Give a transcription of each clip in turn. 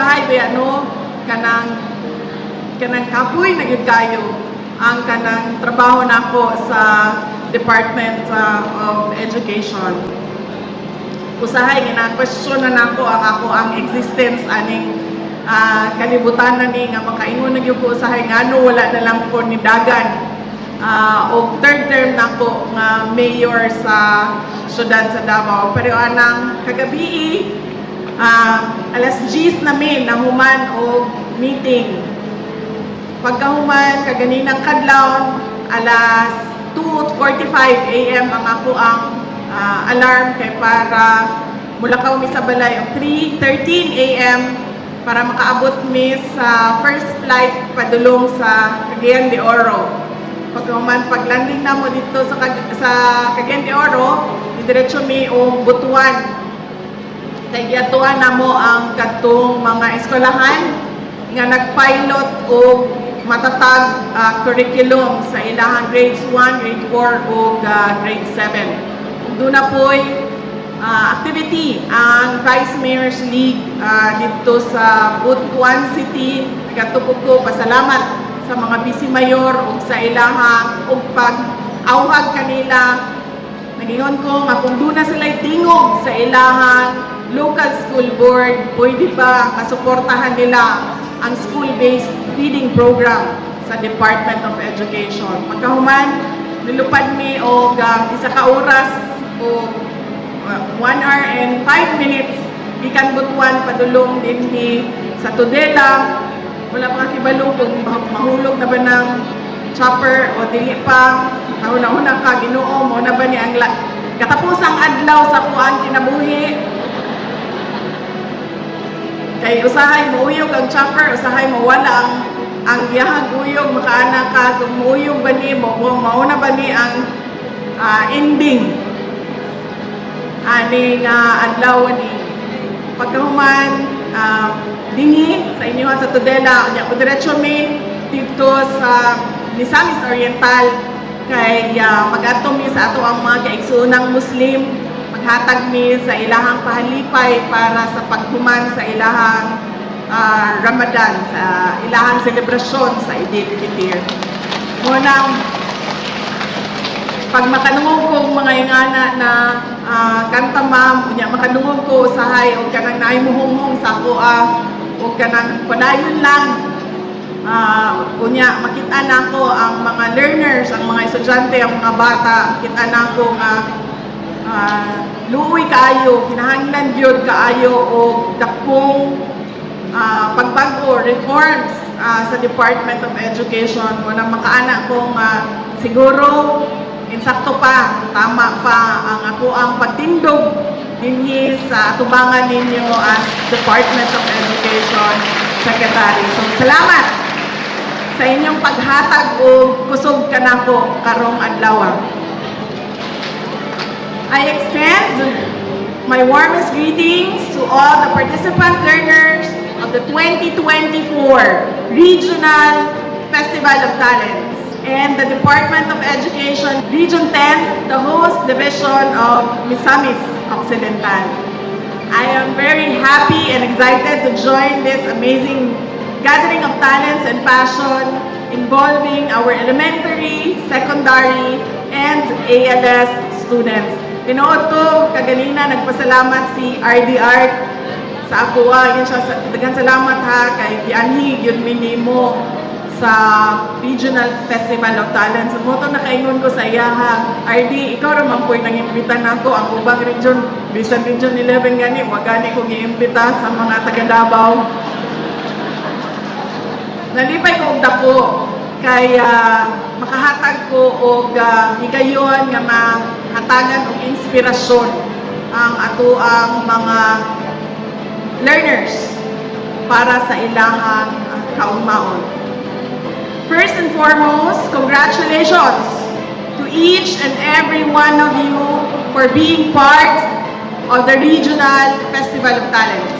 usahay ba ano kanang kapoy na gyud kayo ang kanang trabaho nako sa Department of Education. Usahay gina-question na nako ang existence aning kalibutan na ni nga makaingon na gyud ko usahay ngano wala na lang ko ni dagan og third term nako nga mayor sa syudad sa Davao. Pero anang kagabi alas 10 namin nahuman og meeting. Pagkahuman kaganinang kadlaw alas 2:45 AM ang ako ang alarm kay para mulakaw mi sa balay og 3:13 AM para makaabot mi sa first flight padulong sa Cagayan de Oro. Pagkahuman paglanding na mo dito sa Cagayan de Oro, diretso mi og Butuan. Kay giatuan na mo ang katong mga eskwelahan nga nagpilot og matatag curriculum sa ilahang grades 1, grade 4 ug grade 7. Doon na po'y activity ang Vice Mayor's League dito sa Butuan City. Nagatupo ko pasalamat sa mga vice mayor ug sa ilahang ug pag-awhag kanila. Nagingon ko nga kung doon na sila'y tingog sa ilahang local school board, pwede ba masuportahan nila ang school-based feeding program sa Department of Education. Pagkahuman, nilupad mi og isa ka oras o 1 hour and 5 minutes gikan Butuan padulong dinhi sa Tudela. Wala pa kibalo kung mahulog na ba ng chopper o dili pa. Una-una ka Ginoo mo na ba ni ang katapusang adlaw sa kuan kinabuhi. Kay usahay muuyog ang chopper, usahay mawala ang giyahang uyog, makaana ka kung muuyog ba ni mo, kung mauna ba ni ang ending aning adlaw ni pagkahuman dinhi sa inyo sa Tudela unya ko diretso mi dito sa Misamis Oriental kay mag-adto mi sa ato ang mga kaigsuonang Muslim, maghatag mi sa ilahang pahalipay para sa paghuman sa ilahang Ramadan, sa ilahang selebrasyon sa Eid al-Fitr. Munang pag makanungog ko mga ingana na kanta ma'am, unya makanungog ko usahay o kanang naimuhumong sa ako o kanang padayon lang. Unya makita na ko ang mga learners, ang mga estudyante, ang mga bata, makita na ko nga luoy kaayo, kinahanglan gyud kaayo o dakong pagbago, reforms sa Department of Education. Muna makaana kong siguro insakto pa, tama pa ang ako ang pagtindog dinhi sa tubangan ninyo as Department of Education Secretary. So salamat sa inyong paghatag o kusog kanako karong adlaw. I extend my warmest greetings to all the participant learners of the 2024 Regional Festival of Talents and the Department of Education Region 10, the host division of Misamis Occidental. I am very happy and excited to join this amazing gathering of talents and passion involving our elementary, secondary, and ALS students. Tinuod ko, kaganina nagpasalamat si RD Art sa ako. Yun siya, daghang salamat ha, kay gianhi yun minimo sa Regional Festival of Talents. So, moto nakaingon ko sa iya ha, RD, ikaw raman po'y nang-imbitan ako ang ubang region, bisan Region 11 gani, wag gani kong i-imbita sa mga taga Davao. Nalipay ko og dako kay makahatag ko og higayon nga mahatagan og inspirasyon ang ato ang mga learners para sa ilahang kaugmaon. First and foremost, congratulations to each and every one of you for being part of the Regional Festival of Talents.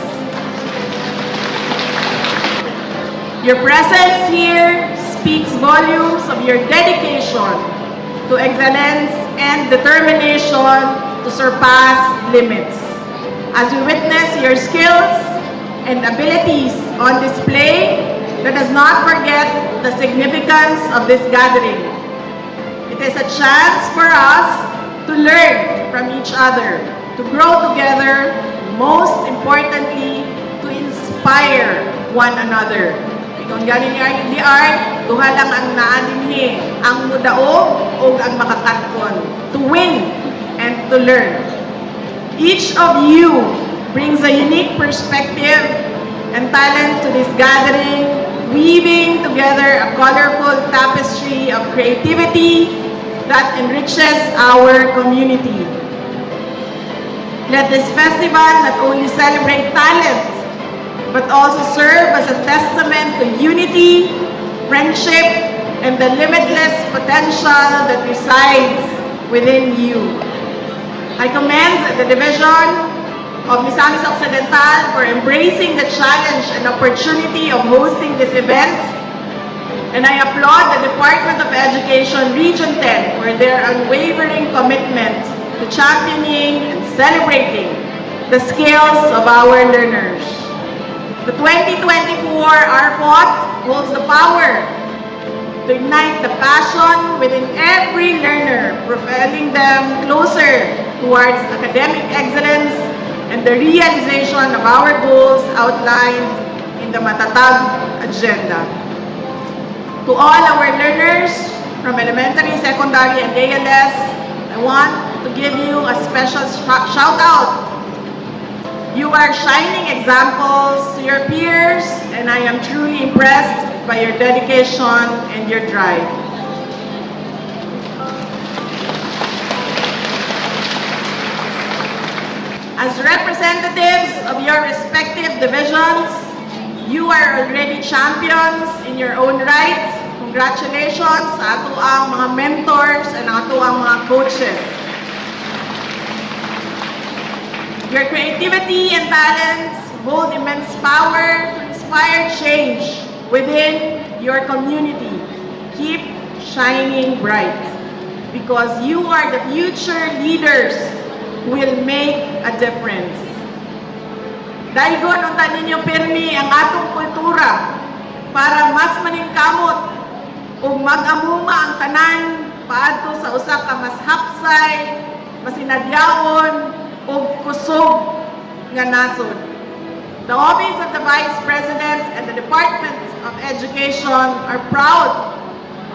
Your presence here speaks volumes of your dedication to excellence and determination to surpass limits. As we witness your skills, and abilities on display, let us not forget the significance of this gathering. It is a chance for us to learn from each other, to grow together, most importantly, to inspire one another. Kung ganin ni Arlie Art, duha lang ang naadinhi, ang mudaog o ang makakatkon, to win and to learn. Each of you brings a unique perspective and talent to this gathering, weaving together a colorful tapestry of creativity that enriches our community. Let this festival not only celebrate talent, but also serve as a testament to unity, friendship, and the limitless potential that resides within you. I commend the Division of Misamis Occidental for embracing the challenge and opportunity of hosting this event, and I applaud the Department of Education Region 10 for their unwavering commitment to championing and celebrating the skills of our learners. The 2024 RPOT holds the power to ignite the passion within every learner, propelling them closer towards academic excellence and the realization of our goals outlined in the Matatag Agenda. To all our learners from elementary, secondary, and ALS, I want to give you a special shout out. You are shining examples to your peers, and I am truly impressed by your dedication and your drive. As representatives of your respective divisions, you are already champions in your own right. Congratulations sa ato ang mga mentors and ato ang mga coaches. Your creativity and talents hold immense power to inspire change within your community. Keep shining bright because you are the future leaders who will make a difference. Daigon unta ninyo pirmi ang atong kultura para mas maningkamot ug mag-amuma ang tanan paadto sa usa ka mas hapsay, masinadyaon ug kusog nga nasod. The Office of the Vice President and the Department of Education are proud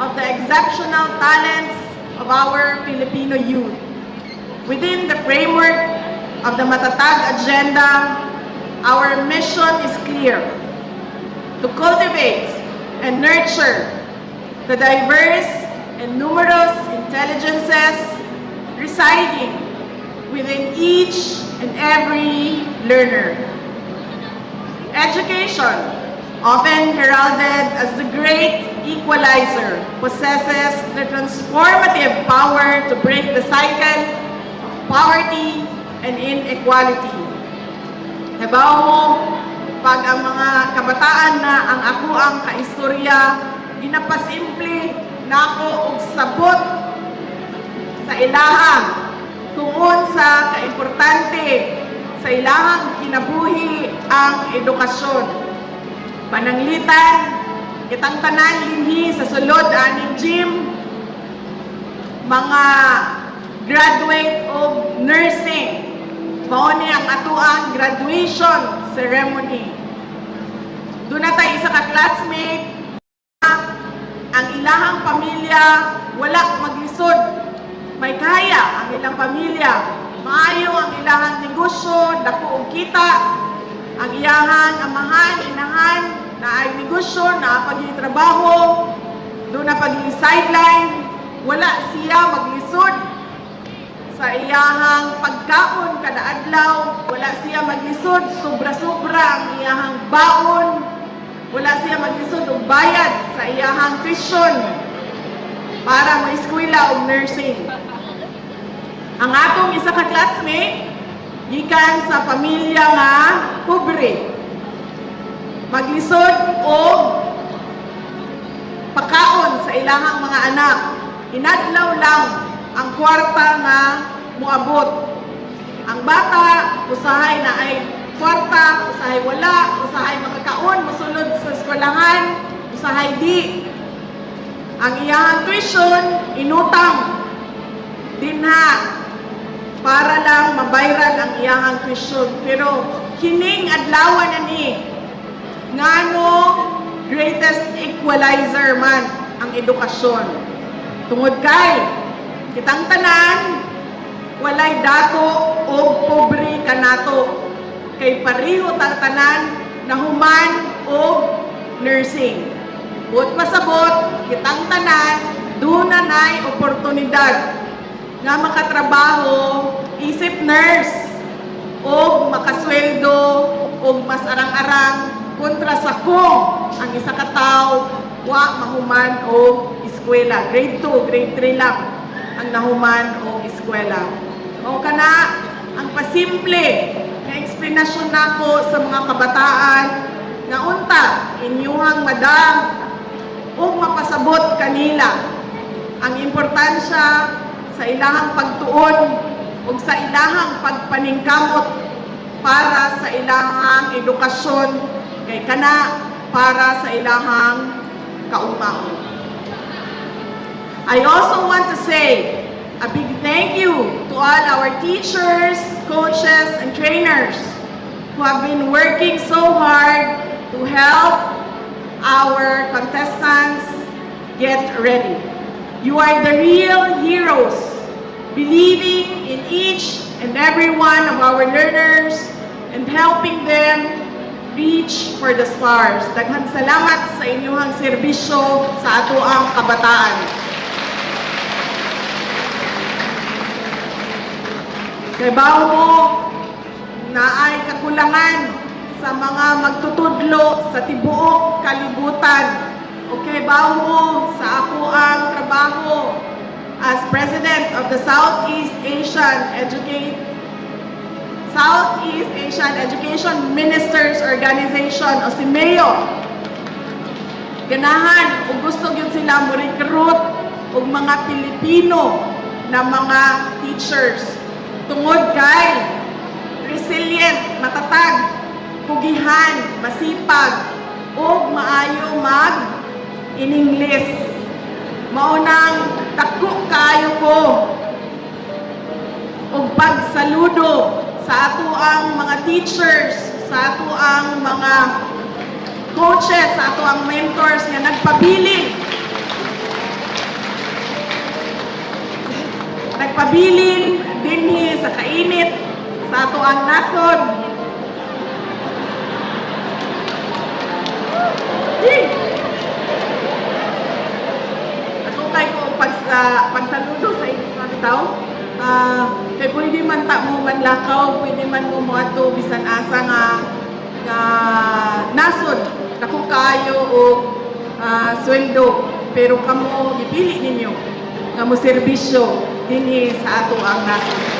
of the exceptional talents of our Filipino youth. Within the framework of the Matatag Agenda, our mission is clear: to cultivate and nurture the diverse and numerous intelligences residing within each and every learner. Education, often heralded as the great equalizer, possesses the transformative power to break the cycle of poverty and inequality. Habaw mo, pag ang mga kabataan na ang ako ang kaistorya, ginapasimple na ako og sabot sa ilahang tungod sa kaimportante sa ilahang kinabuhi ang edukasyon. Pananglitan, kitang tanan linhi sa sulod aning gym, mga graduate of nursing, mao ni ang atuang graduation ceremony. Doon na tayo isa ka classmate, ang ilahang pamilya wala maglisod. May kaya ang ilang pamilya, maayo ang ilahang negosyo, dako og kita, ang iyahang amahan, inahan, na ay negosyo, na pagtrabaho, doon na pag-sideline, wala siya maglisod sa iyahang pagkaon kada adlaw, wala siya maglisod, sobra-sobra ang iyahang baon, wala siya maglisod og bayad sa iyahang tuition para ma-eskwela og nursing. Ang atong isa ka classmate, gikan sa pamilya nga pobre, maglisod og pagkaon sa ilahang mga anak. Inadlaw lang ang kwarta nga muabot. Ang bata, usahay na ay kwarta, usahay wala, usahay makakaon, musulod sa eskwelahan, usahay di. Ang iyang tuition, inutang dinha para lang mabayran ang iyang tuition. Pero kining adlaw na ni ngano greatest equalizer man ang edukasyon. Tungod kay kitang tanan walay dato o pobre kanato. Kay pareho tang tanan nahuman og nursing. Buot pasabot, kitang tanan, doon na na'y oportunidad nga makatrabaho, isip nurse, o makasweldo, o mas arang-arang, kontra sa kung ang isa ka tawo wa mahuman o eskwela. Grade 2, grade 3 lang ang nahuman o eskwela. O kana, ang pasimple na eksplanasyon nako sa mga kabataan nga unta inyuhang madam ug mapasabot kanila ang importansya sa ilahang pagtuon ug sa ilahang pagpaningkamot para sa ilahang edukasyon kay kana para sa ilahang kaugmaon. I also want to say a big thank you to all our teachers, coaches, and trainers who have been working so hard to help our contestants get ready. You are the real heroes, believing in each and every one of our learners and helping them reach for the stars. Daghang salamat sa inyong serbisyo sa atoang kabataan. Kay bao mo naay kakulangan sa mga magtutudlo sa tibuok kalibutan. Okay, bao mo sa ako ang trabaho as President of the Southeast Asian Education Ministers Organization o SIMEO. Ganahan o gusto yun sila mo-recruit og mga Pilipino na mga teachers. Tungod kay resilient, matatag, kugihan, masipag, o maayo mag-in-English. Maunang dako kayo ko og pagsaludo sa ato ang mga teachers, sa ato ang mga coaches, sa ato ang mentors nga nagpabiling dinhi sa kainit sa ato ang nasod. Ako kay ko pagsaludo sa inyong mga tao. Kay pwede man ta mo manlakaw, pwede man mo moadto bisan asa nga nasod dako kayo o sweldo, pero kamo gipili ninyo nga mo serbisyo dinhi sa ato ang nasod.